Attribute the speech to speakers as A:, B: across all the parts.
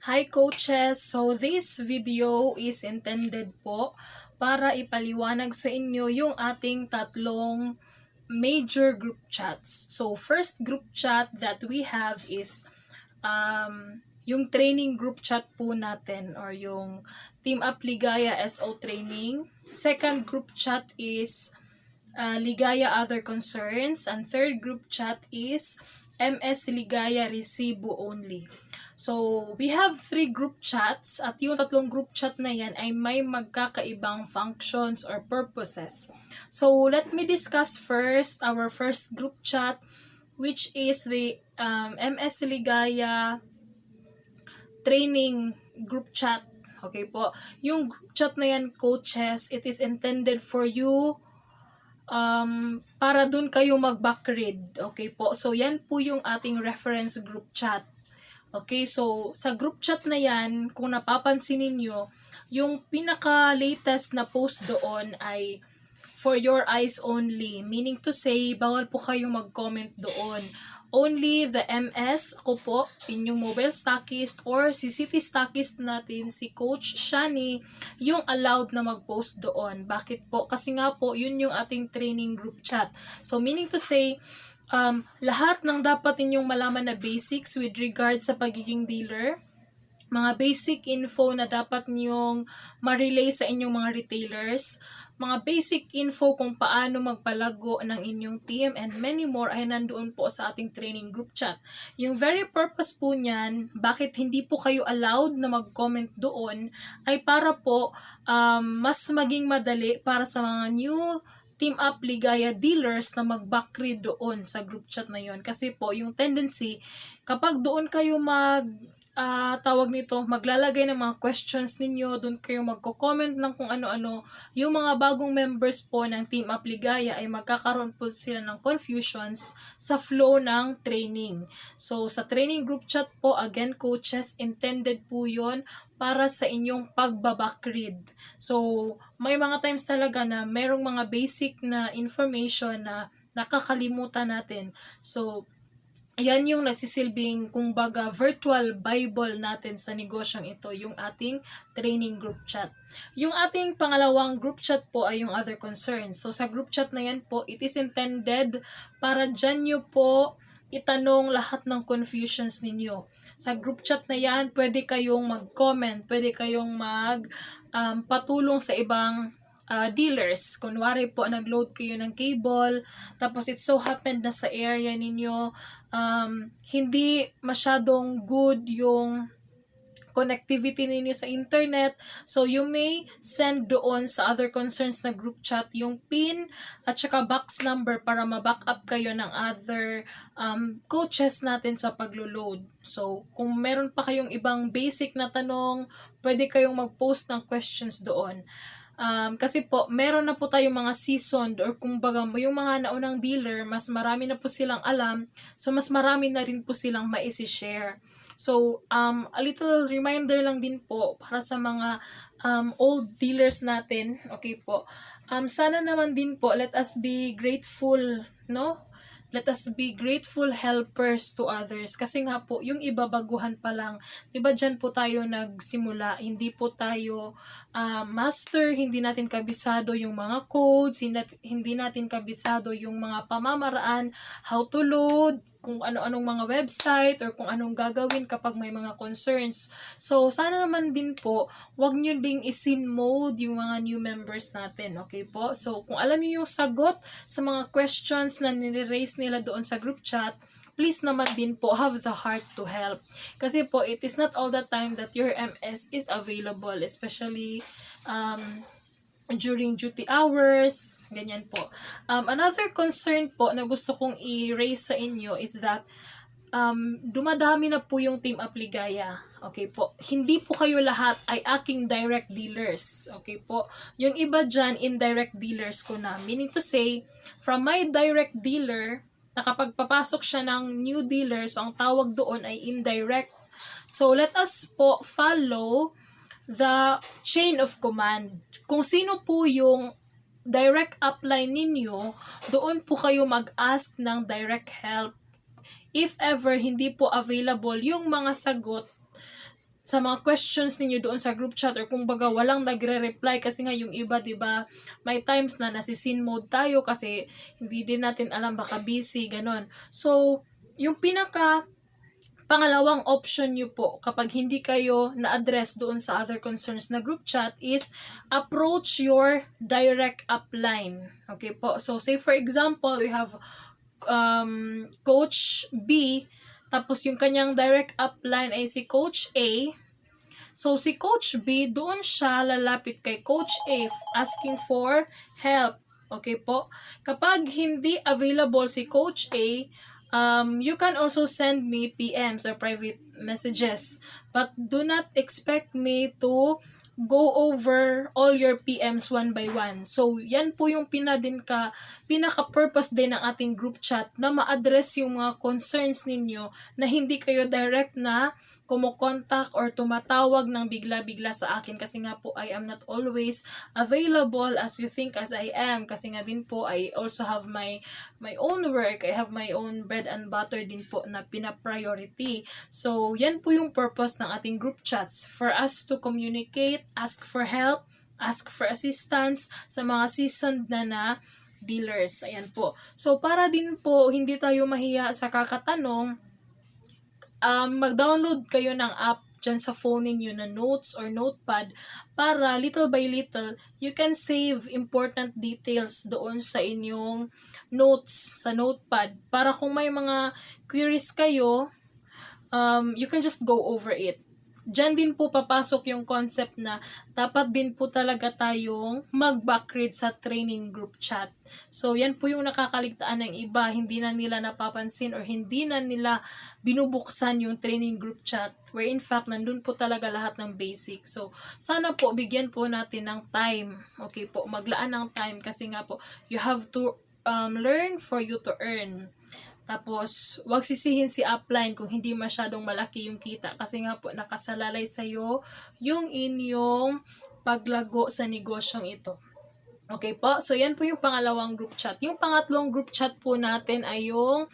A: Hi coaches! So this video is intended po para ipaliwanag sa inyo yung ating tatlong major group chats. So first group chat that we have is yung training group chat po natin or yung Team Up Ligaya SO training. Second group chat is Ligaya Other Concerns. And third group chat is MS Ligaya Resibo Only. So, we have 3 group chats at yung tatlong group chat na yan ay may magkakaibang functions or purposes. So, let me discuss first our first group chat which is the MS Ligaya training group chat. Okay po. Yung group chat na yan, coaches, it is intended for you para dun kayo mag-backread. Okay po. So, yan po yung ating reference group chat. Okay, so sa group chat na yan, kung napapansin ninyo, yung pinaka-latest na post doon ay for your eyes only. Meaning to say, bawal po kayong mag-comment doon. Only the MS, ako po, inyong mobile stockist or si city stockist natin, si Coach Shani, yung allowed na mag-post doon. Bakit po? Kasi nga po, yun yung ating training group chat. So meaning to say, lahat ng dapat ninyong malaman na basics with regard sa pagiging dealer, mga basic info na dapat niyong ma-relay sa inyong mga retailers, mga basic info kung paano magpalago ng inyong team, and many more ay nandoon po sa ating training group chat. Yung very purpose po niyan, bakit hindi po kayo allowed na mag-comment doon, ay para po mas maging madali para sa mga new Team Up Ligaya dealers na mag-backread doon sa group chat na yon. Kasi po, yung tendency, kapag doon kayo tawag nito, maglalagay ng mga questions ninyo, doon kayo magko-comment ng kung ano-ano, yung mga bagong members po ng Team Up Ligaya ay magkakaroon po sila ng confusions sa flow ng training. So, sa training group chat po, again, coaches, intended po yon para sa inyong pagbabackread. So, may mga times talaga na merong mga basic na information na nakakalimutan natin. So, yan yung nagsisilbing kumbaga virtual Bible natin sa negosyong ito, yung ating training group chat. Yung ating pangalawang group chat po ay yung other concerns. So sa group chat na yan po, it is intended para dyan nyo po itanong lahat ng confusions ninyo. Sa group chat na yan, pwede kayong mag-comment, pwede kayong patulong sa ibang dealers. Kunwari po, nag-load kayo ng cable, tapos it so happened na sa area ninyo, hindi masyadong good yung connectivity ninyo sa internet. So, you may send doon sa other concerns na group chat yung PIN at saka box number para ma-back up kayo ng other coaches natin sa paglo-load. So, kung meron pa kayong ibang basic na tanong, pwede kayong mag-post ng questions doon. Kasi po, meron na po tayong mga seasoned or kumbaga yung mga naunang dealer, mas marami na po silang alam, so mas marami na rin po silang maisi-share. So, a little reminder lang din po para sa mga old dealers natin, okay po. Sana naman din po, let us be grateful, no? Let us be grateful helpers to others. Kasi nga po, yung iba baguhan pa lang, diba dyan po tayo nagsimula, hindi po tayo master, hindi natin kabisado yung mga codes, hindi natin kabisado yung mga pamamaraan, how to load, kung ano-anong mga website, or kung anong gagawin kapag may mga concerns. So, sana naman din po, wag nyo ding isin mode yung mga new members natin, okay po? So, kung alam nyo yung sagot sa mga questions na nire-raise nila doon sa group chat, please naman din po have the heart to help. Kasi po, it is not all the time that your MS is available, especially during duty hours, ganyan po. Another concern po na gusto kong i-raise sa inyo is that dumadami na po yung Team Up Ligaya. Okay po. Hindi po kayo lahat ay aking direct dealers. Okay po. Yung iba dyan, indirect dealers ko na. Meaning to say, from my direct dealer, na kapag papasok siya ng new dealer, so ang tawag doon ay indirect. So, let us po follow the chain of command. Kung sino po yung direct upline ninyo, doon po kayo mag-ask ng direct help. If ever hindi po available yung mga sagot sa mga questions ninyo doon sa group chat, or kung baga walang nagre-reply kasi nga yung iba, 'di ba, may times na nasi-scene mode tayo kasi hindi din natin alam, baka busy ganon. So yung pinaka pangalawang option nyo po kapag hindi kayo na-address doon sa other concerns na group chat is approach your direct upline. Okay po, so say for example we have Coach B, tapos yung kanyang direct upline ay si Coach A. So, si Coach B, doon siya lalapit kay Coach A asking for help. Okay po? Kapag hindi available si Coach A, you can also send me PMs or private messages. But do not expect me to go over all your PMs one by one. So, yan po yung pinaka-purpose din ng ating group chat, na ma-address yung mga concerns ninyo na hindi kayo direct na kumukontak or tumatawag ng bigla-bigla sa akin, kasi nga po I am not always available as you think as I am, kasi nga din po I also have my own work, I have my own bread and butter din po na pina-priority. So yan po yung purpose ng ating group chats, for us to communicate, ask for help, ask for assistance sa mga seasoned na dealers. Ayan po. So para din po hindi tayo mahiya sa kakatanong, mag-download kayo ng app dyan sa phone ninyo na Notes or Notepad, para little by little, you can save important details doon sa inyong notes sa Notepad. Para kung may mga queries kayo, you can just go over it. Diyan din po papasok yung concept na dapat din po talaga tayong mag-backread sa training group chat. So, yan po yung nakakaligtaan ng iba. Hindi na nila napapansin or hindi na nila binubuksan yung training group chat, where in fact, nandun po talaga lahat ng basic. So, sana po bigyan po natin ng time. Okay po, maglaan ng time, kasi nga po, you have to learn for you to earn. Tapos, wag sisihin si upline kung hindi masyadong malaki yung kita, kasi nga po nakasalalay sa'yo yung inyong paglago sa negosyong ito. Okay po? So, yan po yung pangalawang group chat. Yung pangatlong group chat po natin ay yung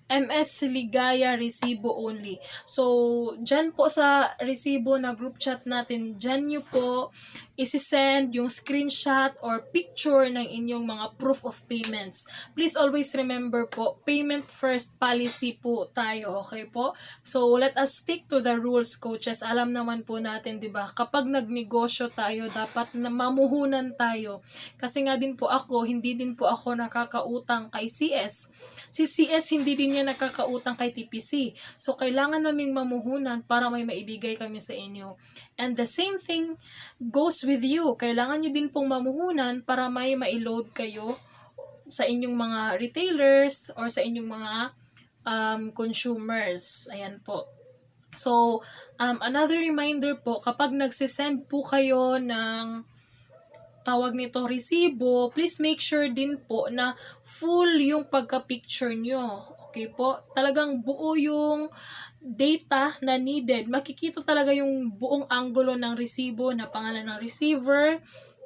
A: MS Ligaya Resibo Only. So, dyan po sa resibo na group chat natin, dyan nyo po isi-send yung screenshot or picture ng inyong mga proof of payments. Please always remember po, payment first policy po tayo, okay po? So, let us stick to the rules, coaches. Alam naman po natin, di ba? Kapag nagnegosyo tayo, dapat na mamuhunan tayo. Kasi nga din po ako, hindi din po ako nakakautang kay CS. Si CS, hindi din niya nakakautang kay TPC. So, kailangan naming mamuhunan para may maibigay kami sa inyo. And the same thing goes with you. Kailangan nyo din pong mamuhunan para may ma-load kayo sa inyong mga retailers or sa inyong mga consumers. Ayan po. So, another reminder po, kapag nagsisend po kayo ng tawag nito resibo, please make sure din po na full yung pagka-picture nyo. Okay po? Talagang buo yung data na needed. Makikita talaga yung buong anggulo ng resibo, na pangalan ng receiver,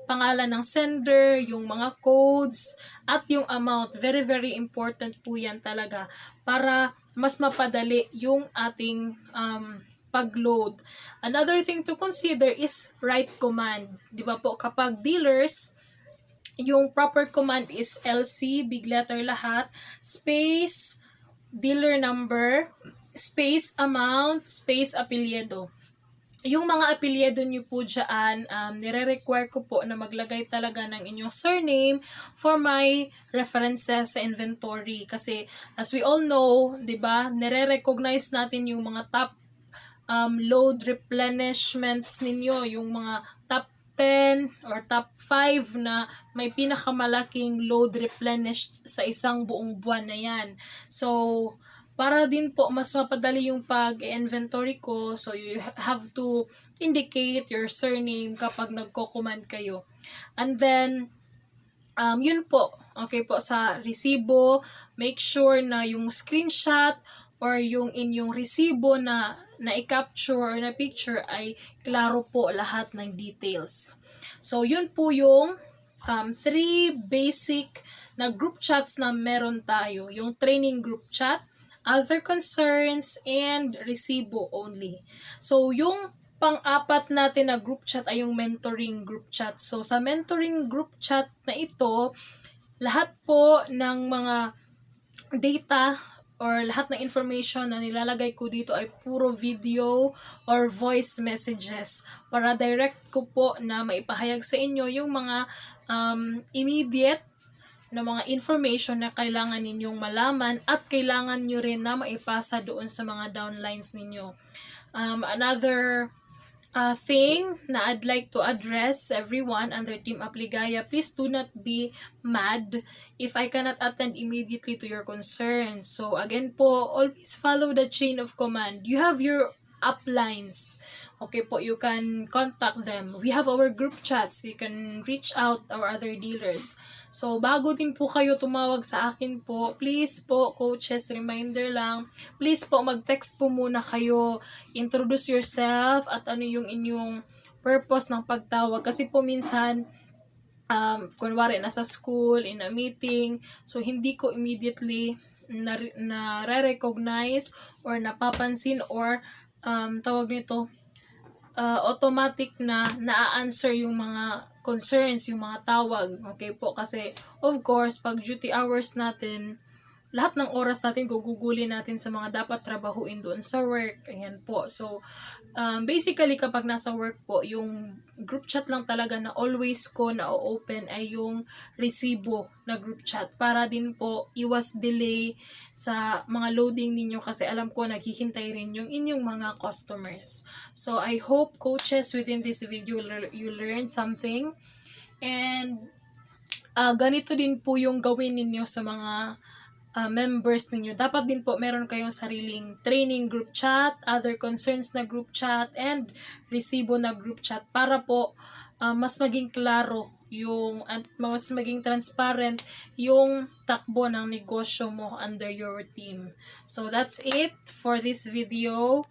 A: pangalan ng sender, yung mga codes, at yung amount. Very, very important po yan talaga para mas mapadali yung ating pag-load. Another thing to consider is right command. Di ba po, kapag dealers, yung proper command is LC, big letter lahat, space, dealer number, space amount, space apelyido. Yung mga apelyido nyo po dyan, nire-require ko po na maglagay talaga ng inyong surname for my references sa inventory. Kasi as we all know, di ba, nire-recognize natin yung mga top load replenishments ninyo, yung mga top 10 or top 5 na may pinakamalaking load replenished sa isang buong buwan na yan. So, para din po mas mapadali yung pag-inventory ko, so you have to indicate your surname kapag nagko-command kayo. And then, yun po, okay po, sa resibo, make sure na yung screenshot or yung inyong resibo na i-capture or na picture ay klaro po lahat ng details. So, yun po yung 3 basic na group chats na meron tayo. Yung training group chat, other concerns, and resibo only. So, yung pang-apat natin na group chat ay yung mentoring group chat. So, sa mentoring group chat na ito, lahat po ng mga data or lahat ng information na nilalagay ko dito ay puro video or voice messages para direct ko po na maipahayag sa inyo yung mga immediate na mga information na kailangan ninyong malaman at kailangan nyo rin na maipasa doon sa mga downlines ninyo. Another thing na I'd like to address everyone under Team Apligaya, please do not be mad if I cannot attend immediately to your concerns. So again po, always follow the chain of command. You have your uplines. Okay po, you can contact them. We have our group chats. You can reach out our other dealers. So, bago din po kayo tumawag sa akin po, please po, coaches, reminder lang, please po, mag-text po muna kayo, introduce yourself, at ano yung inyong purpose ng pagtawag. Kasi po minsan, kunwari, nasa school, in a meeting, so hindi ko immediately na-recognize or napapansin or tawag nito, automatic na na-answer yung mga concerns, yung mga tawag. Okay po, kasi of course, pag duty hours natin, lahat ng oras natin gugugulin natin sa mga dapat trabahuin doon sa work. Ayan po. So, basically, kapag nasa work po, yung group chat lang talaga na always ko na-open ay yung resibo na group chat. Para din po, iwas delay sa mga loading ninyo kasi alam ko naghihintay rin yung inyong mga customers. So, I hope coaches within this video you learned something. And ganito din po yung gawin ninyo sa mga members ninyo. Dapat din po meron kayong sariling training group chat, other concerns na group chat, and resibo na group chat para po mas maging klaro yung at mas maging transparent yung takbo ng negosyo mo under your team. So that's it for this video.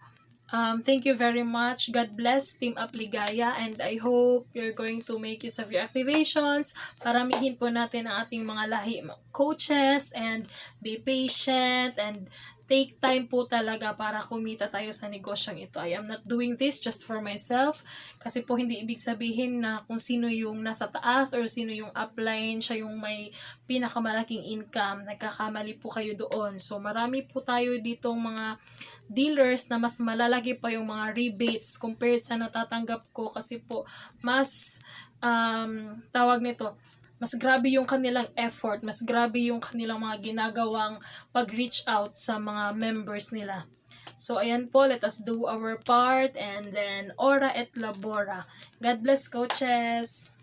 A: Thank you very much. God bless Team Apligaya, and I hope you're going to make use of your activations. Paramihin po natin ang ating mga lahi coaches, and be patient and take time po talaga para kumita tayo sa negosyong ito. I am not doing this just for myself kasi po hindi ibig sabihin na kung sino yung nasa taas or sino yung upline, siya yung may pinakamalaking income. Nagkakamali po kayo doon. So marami po tayo ditong mga dealers na mas malalaki pa yung mga rebates compared sa natatanggap ko kasi po mas tawag nito, mas grabe yung kanilang effort, mas grabe yung kanilang mga ginagawang pag-reach out sa mga members nila. So, ayan po, let us do our part and then ora et labora. God bless, coaches!